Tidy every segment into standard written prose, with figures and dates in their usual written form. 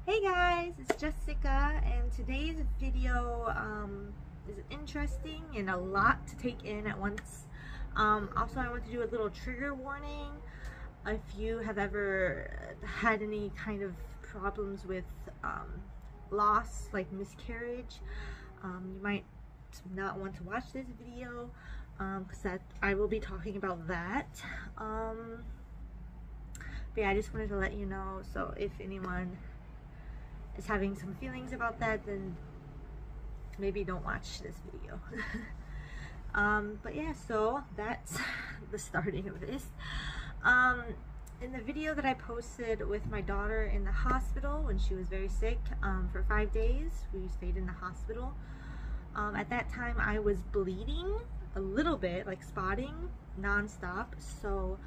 Hey guys, it's Jessica, and today's video is interesting and a lot to take in at once. Also, I want to do a little trigger warning. If you have ever had any kind of problems with loss, like miscarriage, you might not want to watch this video because I will be talking about that. But yeah, I just wanted to let you know, so if anyone is having some feelings about that, then maybe don't watch this video. But yeah, so that's the starting of this. In the video that I posted with my daughter in the hospital when she was very sick, for 5 days we stayed in the hospital. At that time I was bleeding a little bit, like spotting non-stop. So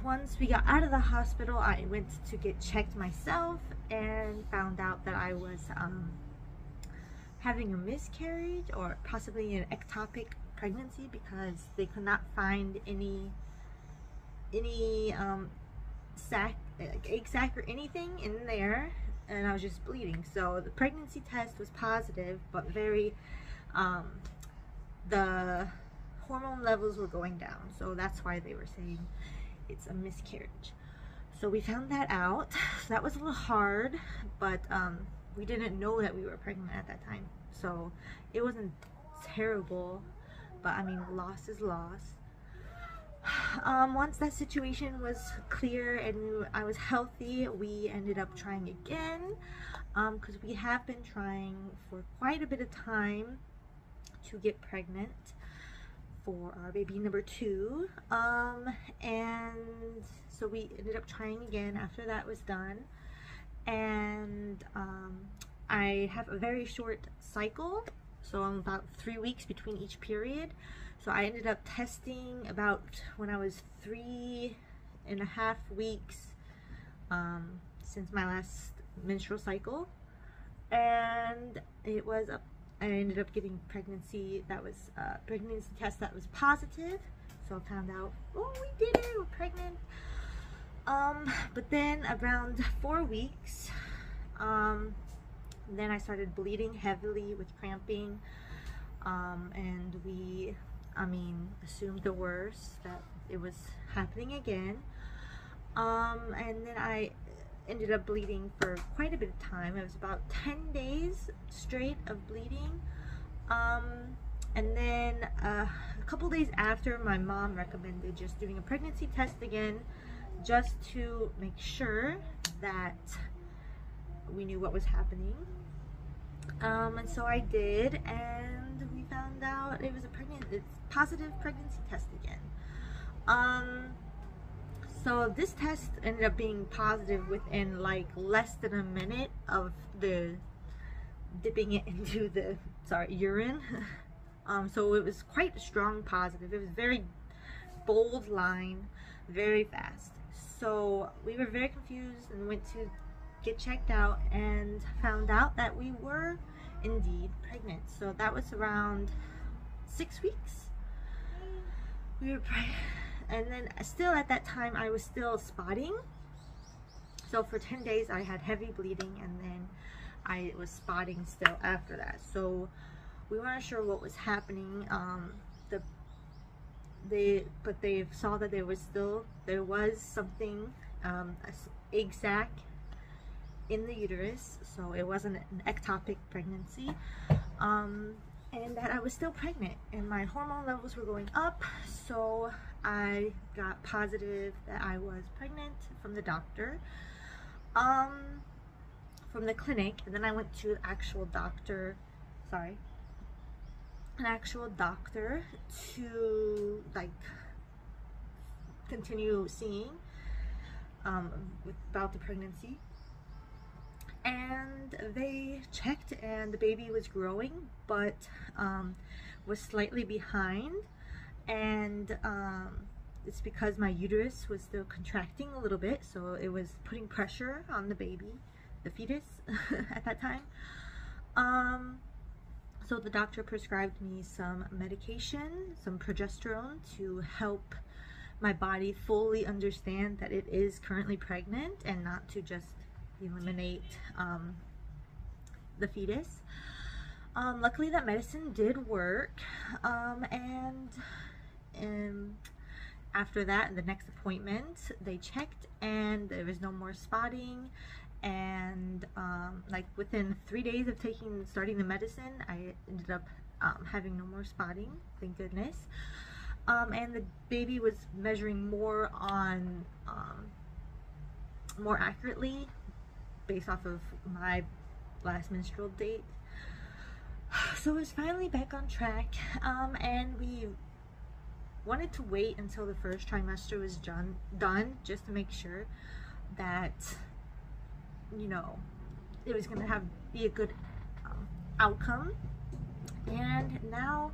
once we got out of the hospital, I went to get checked myself and found out that I was having a miscarriage, or possibly an ectopic pregnancy, because they could not find any egg sac or anything in there, and I was just bleeding. So the pregnancy test was positive, but very the hormone levels were going down, so that's why they were saying it's a miscarriage. So we found that out. So that was a little hard, but we didn't know that we were pregnant at that time, so it wasn't terrible, but I mean, loss is loss. Once that situation was clear and I was healthy, we ended up trying again, because we have been trying for quite a bit of time to get pregnant for our baby number 2, and so we ended up trying again after that was done. And I have a very short cycle, so I'm about 3 weeks between each period. So I ended up testing about when I was 3.5 weeks since my last menstrual cycle, and it was I ended up getting pregnancy that was pregnancy test that was positive. So I found out, oh, we did it, we're pregnant. But then around 4 weeks, then I started bleeding heavily with cramping, and we, assumed the worst, that it was happening again. And then I ended up bleeding for quite a bit of time. It was about 10 days straight of bleeding. And then a couple days after, my mom recommended just doing a pregnancy test again, just to make sure that we knew what was happening. And so I did, and we found out it was it's positive pregnancy test again. So this test ended up being positive within like less than a minute of the dipping it into the urine. So it was quite a strong positive. It was very bold line, very fast. So we were very confused and went to get checked out and found out that we were indeed pregnant. So that was around 6 weeks. We were pregnant. And then still at that time I was still spotting. So for 10 days I had heavy bleeding, and then I was spotting still after that. So we weren't sure what was happening. But they saw that there was something, egg sac in the uterus, so it wasn't an ectopic pregnancy, and that I was still pregnant, and my hormone levels were going up. So I got positive that I was pregnant from the doctor, from the clinic, and then I went to an actual doctor to like continue seeing about the pregnancy. And they checked, and the baby was growing, but was slightly behind, and it's because my uterus was still contracting a little bit, so it was putting pressure on the baby, the fetus, at that time. So the doctor prescribed me some medication, some progesterone, to help my body fully understand that it is currently pregnant, and not to just eliminate the fetus. Luckily that medicine did work, and after that, the next appointment, they checked and there was no more spotting, and like within 3 days of starting the medicine, I ended up having no more spotting, thank goodness. And the baby was measuring more accurately based off of my last menstrual date. So it's finally back on track, and we wanted to wait until the first trimester was done just to make sure that, you know, it was going to be a good outcome. And now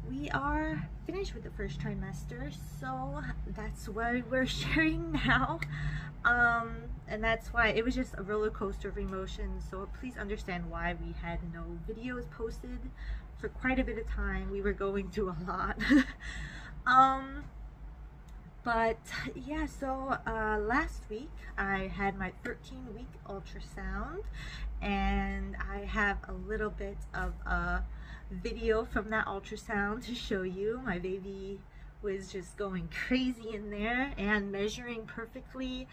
we are finished with the first trimester, so that's what we're sharing now. And that's why it was just a roller coaster of emotions, so please understand why we had no videos posted for quite a bit of time. We were going through a lot. But yeah, so last week I had my 13-week ultrasound, and I have a little bit of a video from that ultrasound to show you. My baby was just going crazy in there and measuring perfectly.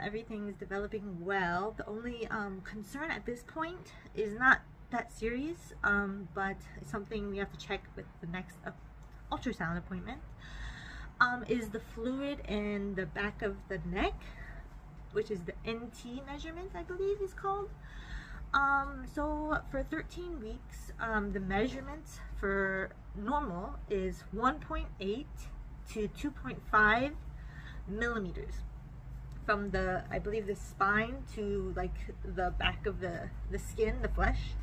Everything is developing well. The only concern at this point is not that serious, but it's something we have to check with the next ultrasound appointment, is the fluid in the back of the neck, which is the NT measurement, I believe is called. So for 13 weeks, the measurements for normal is 1.8 to 2.5 millimeters from the, I believe, the spine to like the back of the skin, the flesh.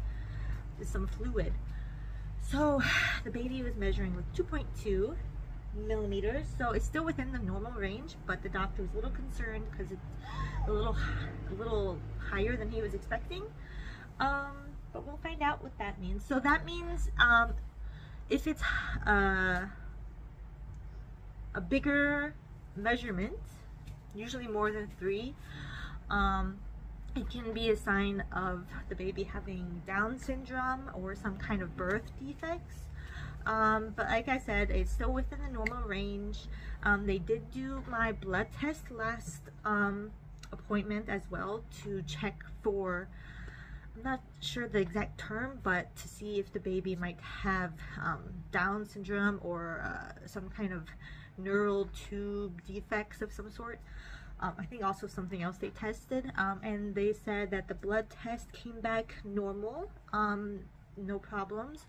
There's some fluid. So the baby was measuring with 2.2 millimeters, so it's still within the normal range, but the doctor was a little concerned because it's a little higher than he was expecting. But we'll find out what that means. So that means if it's a bigger measurement, usually more than 3, it can be a sign of the baby having Down syndrome or some kind of birth defects. But like I said, it's still within the normal range. They did do my blood test last appointment as well to check for, I'm not sure the exact term, but to see if the baby might have Down syndrome or some kind of neural tube defects of some sort. I think also something else they tested, and they said that the blood test came back normal, no problems.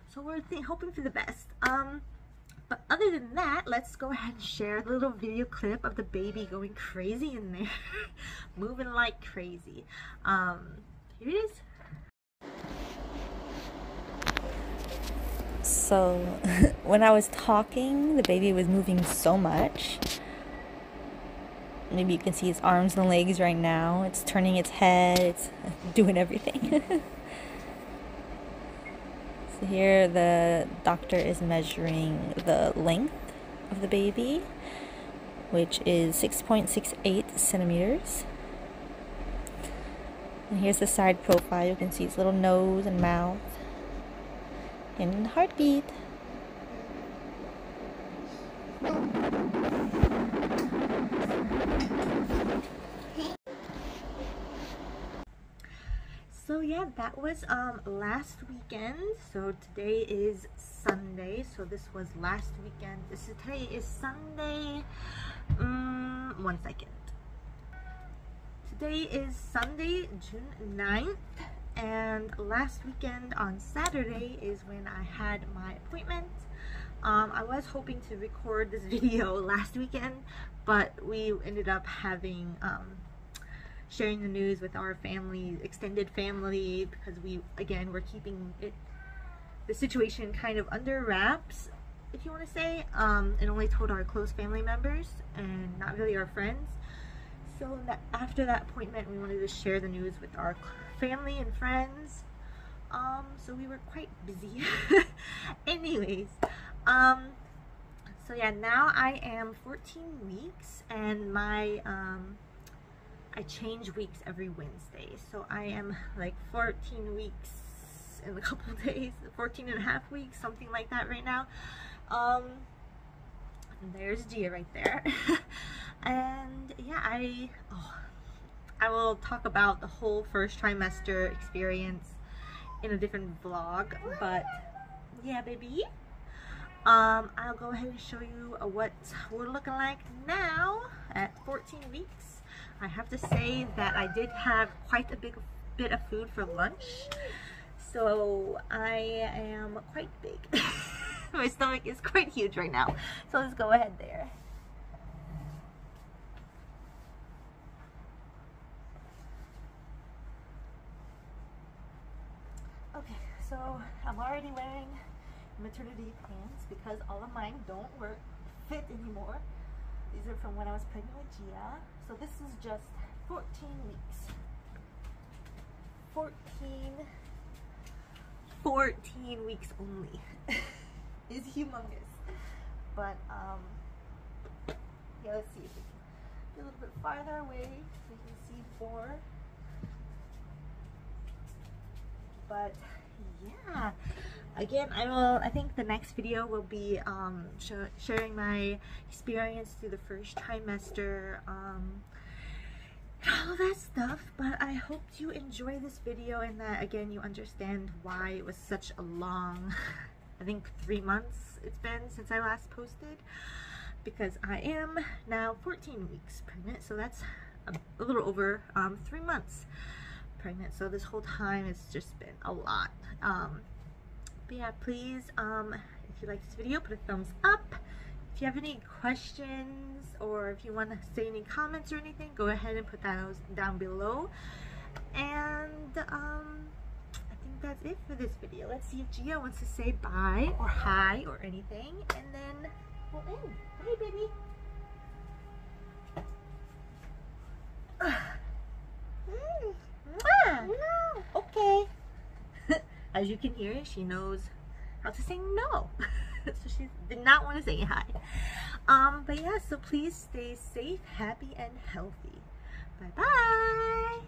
So we're hoping for the best. But other than that, let's go ahead and share the little video clip of the baby going crazy in there, moving like crazy. Here it is. So when I was talking, the baby was moving so much. Maybe you can see its arms and legs right now. It's turning its head, it's doing everything. So here the doctor is measuring the length of the baby, which is 6.68 centimeters. And here's the side profile. You can see its little nose and mouth and heartbeat. So yeah, that was last weekend. So today is Sunday. So this was last weekend. Today is Sunday. 1 second. Today is Sunday, June 9th. And last weekend on Saturday is when I had my appointment. I was hoping to record this video last weekend, but we ended up having sharing the news with our family, extended family, because we're keeping the situation kind of under wraps, if you want to say, and only told our close family members and not really our friends. So after that appointment, we wanted to share the news with our family and friends. So we were quite busy. Anyways, so yeah, now I am 14 weeks, and my I change weeks every Wednesday. So I am like 14 weeks in a couple of days, 14 and a half weeks, something like that right now. And there's Gia right there. And yeah, I will talk about the whole first trimester experience in a different vlog, but yeah, baby. I'll go ahead and show you what we're looking like now at 14 weeks. I have to say that I did have quite a big bit of food for lunch, so I am quite big. My stomach is quite huge right now, so let's go ahead there. Okay, so I'm already wearing maternity pants because all of mine don't fit anymore. These are from when I was pregnant with Gia. So this is just 14 weeks. 14 weeks only. It's humongous. But yeah, let's see if we can get a little bit farther away so you can see more. But yeah, again, I think the next video will be sharing my experience through the first trimester, all of that stuff. But I hope you enjoy this video and that again you understand why it was such a long, I think 3 months it's been since I last posted, because I am now 14 weeks pregnant, so that's a little over 3 months pregnant. So this whole time it's just been a lot. But yeah, please, if you like this video, put a thumbs up. If you have any questions or if you want to say any comments or anything, go ahead and put those down below. And I think that's it for this video. Let's see if Gia wants to say bye or hi or anything, and then we'll end. Hey, baby. Okay. As you can hear, she knows how to say no. So she did not want to say hi. But yeah, so please stay safe, happy, and healthy. Bye bye.